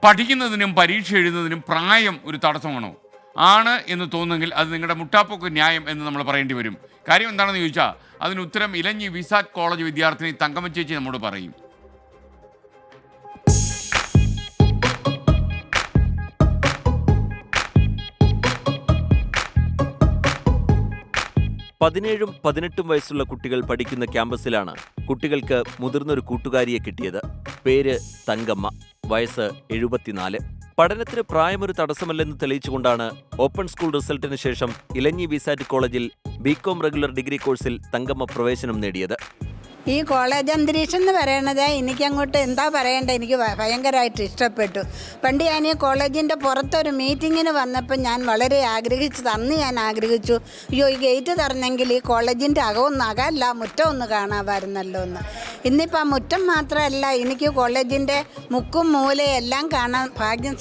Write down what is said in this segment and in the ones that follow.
പഠിക്കുന്നതിനും പരീക്ഷ എഴുതുന്നതിനും പ്രായം ഒരു തടസ്സമാണോ? ആണ് എന്ന് തോന്നുമെങ്കിൽ അത് നിങ്ങളുടെ മുട്ടാപ്പൊക്ക് ന്യായം എന്ന് നമ്മൾ പറയേണ്ടി വരും. കാര്യം എന്താണെന്ന് ചോദിച്ചാൽ അതിന് ഉത്തരം ഇലഞ്ഞി വിസാറ്റ് കോളേജ് വിദ്യാർത്ഥിനി തങ്കമ്മ ചേച്ചി നമ്മോട് പറയും. പതിനേഴും 18 വയസ്സുള്ള കുട്ടികൾ പഠിക്കുന്ന ക്യാമ്പസിലാണ് കുട്ടികൾക്ക് മുതിർന്നൊരു കൂട്ടുകാരിയെ കിട്ടിയത്. പേര് തങ്കമ്മ, വയസ്സ് 74. പഠനത്തിന് പ്രായമൊരു തടസ്സമല്ലെന്ന് തെളിയിച്ചുകൊണ്ടാണ് ഓപ്പൺ സ്കൂൾ റിസൾട്ടിന് ശേഷം ഇലഞ്ഞി വിസാറ്റ് കോളേജിൽ ബികോം റെഗുലർ ഡിഗ്രി കോഴ്സിൽ തങ്കമ്മ പ്രവേശനം നേടിയത്. ഈ കോളേജ് അന്തരീക്ഷം എന്ന് പറയണത് എനിക്കങ്ങോട്ട് എന്താ പറയേണ്ടത്, എനിക്ക് ഭയങ്കരമായിട്ട് ഇഷ്ടപ്പെട്ടു. പണ്ട് ഞാൻ ഈ കോളേജിൻ്റെ പുറത്തൊരു മീറ്റിങ്ങിന് വന്നപ്പോൾ ഞാൻ വളരെ അന്ന് ഞാൻ ആഗ്രഹിച്ചു, അയ്യോ ഈ ഗേറ്റ് തുറന്നെങ്കിൽ ഈ കോളേജിൻ്റെ അകമല്ല മുറ്റം ഒന്ന് കാണാമായിരുന്നല്ലോ എന്ന്. ഇന്നിപ്പോൾ ആ മുറ്റം മാത്രമല്ല, എനിക്ക് കോളേജിൻ്റെ മുക്കും മൂലയും എല്ലാം കാണാൻ ഭാഗ്യം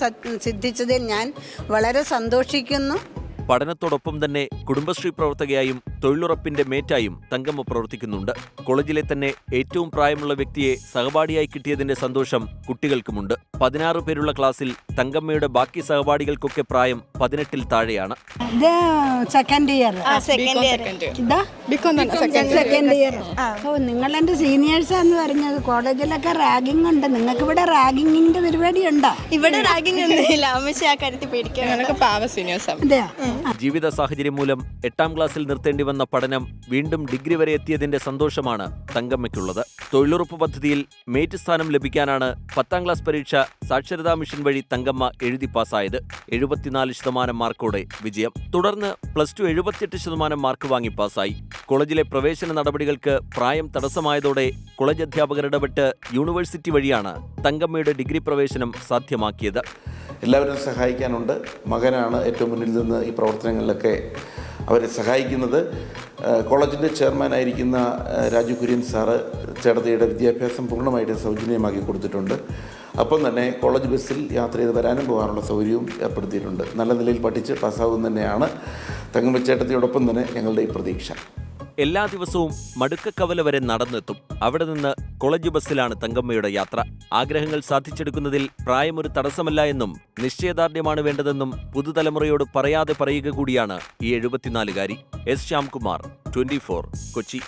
സിദ്ധിച്ചതിൽ ഞാൻ വളരെ സന്തോഷിക്കുന്നു. പഠനത്തോടൊപ്പം തന്നെ കുടുംബശ്രീ പ്രവർത്തകയായും തൊഴിലുറപ്പിന്റെ മേറ്റായും തങ്കമ്മ പ്രവർത്തിക്കുന്നുണ്ട്. കോളേജിലെ തന്നെ ഏറ്റവും പ്രായമുള്ള വ്യക്തിയെ സഹപാഠിയായി കിട്ടിയതിന്റെ സന്തോഷം കുട്ടികൾക്കുമുണ്ട്. 16 പേരുള്ള ക്ലാസ്സിൽ തങ്കമ്മയുടെ ബാക്കി സഹപാഠികൾക്കൊക്കെ പ്രായം 18-ൽ താഴെയാണ്. ഇത് സെക്കൻഡ് ഇയർ. നിങ്ങൾ എൻ്റെ സീനിയേഴ്സാന്ന് പറഞ്ഞത്. കോളേജിലൊക്കെ റാഗിംഗ് ഉണ്ട്, നിങ്ങൾക്ക് ഇവിടെ റാഗിങ്ങിന്റെ പരിപാടി ഉണ്ടോ? ഇവിടെ റാഗിംഗ് ഒന്നുമില്ല, അമ്മച്ചി ആ കാര്യത്തിൽ പേടിക്കാൻ. ജീവിത സാഹചര്യം മൂലം 8ാം ക്ലാസ്സിൽ നിർത്തേണ്ടി വന്ന പഠനം വീണ്ടും ഡിഗ്രി വരെ എത്തിയതിന്റെ സന്തോഷമാണ് തങ്കമ്മയ്ക്കുള്ളത്. തൊഴിലുറപ്പ് പദ്ധതിയിൽ മേറ്റ് സ്ഥാനം ലഭിക്കാനാണ് 10ാം ക്ലാസ് പരീക്ഷ സാക്ഷരതാ മിഷൻ വഴി തങ്കമ്മ എഴുതി പാസ്സായത്. 74% മാർക്കോടെ വിജയം. തുടർന്ന് +2 78% മാർക്ക് വാങ്ങി പാസ്സായി. കോളേജിലെ പ്രവേശന നടപടികൾക്ക് പ്രായം തടസ്സമായതോടെ കോളേജ് അധ്യാപകർ ഇടപെട്ട് യൂണിവേഴ്സിറ്റി വഴിയാണ് തങ്കമ്മയുടെ ഡിഗ്രി പ്രവേശനം സാധ്യമാക്കിയത്. എല്ലാവരും സഹായിക്കാനുണ്ട്. മകനാണ് ഏറ്റവും മുന്നിൽ നിന്ന് ഈ പ്രവർത്തനങ്ങളിലൊക്കെ അവരെ സഹായിക്കുന്നത്. കോളേജിൻ്റെ ചെയർമാനായിരിക്കുന്ന രാജു കുര്യൻ സാറ് ചേട്ടത്തിയുടെ വിദ്യാഭ്യാസം പൂർണ്ണമായിട്ട് സൗജന്യമാക്കി കൊടുത്തിട്ടുണ്ട്. അപ്പം തന്നെ കോളേജ് ബസ്സിൽ യാത്ര ചെയ്ത് വരാനും പോകാനുള്ള സൗകര്യവും ഏർപ്പെടുത്തിയിട്ടുണ്ട്. നല്ല നിലയിൽ പഠിച്ച് പാസ്സാകും തന്നെയാണ് തങ്കമ്മ ചേട്ടത്തിയോടൊപ്പം തന്നെ ഞങ്ങളുടെ ഈ പ്രതീക്ഷ. എല്ലാ ദിവസവും മടുക്കക്കവല വരെ നടന്നെത്തും. അവിടെ നിന്ന് കോളേജ് ബസ്സിലാണ് തങ്കമ്മയുടെ യാത്ര. ആഗ്രഹങ്ങൾ സാധിച്ചെടുക്കുന്നതിൽ പ്രായമൊരു തടസ്സമല്ല എന്നും നിശ്ചയദാർഢ്യമാണ് വേണ്ടതെന്നും പുതുതലമുറയോട് പറയാതെ പറയുക കൂടിയാണ് ഈ 74-കാരി. എസ് ശ്യാംകുമാർ, 24, കൊച്ചി.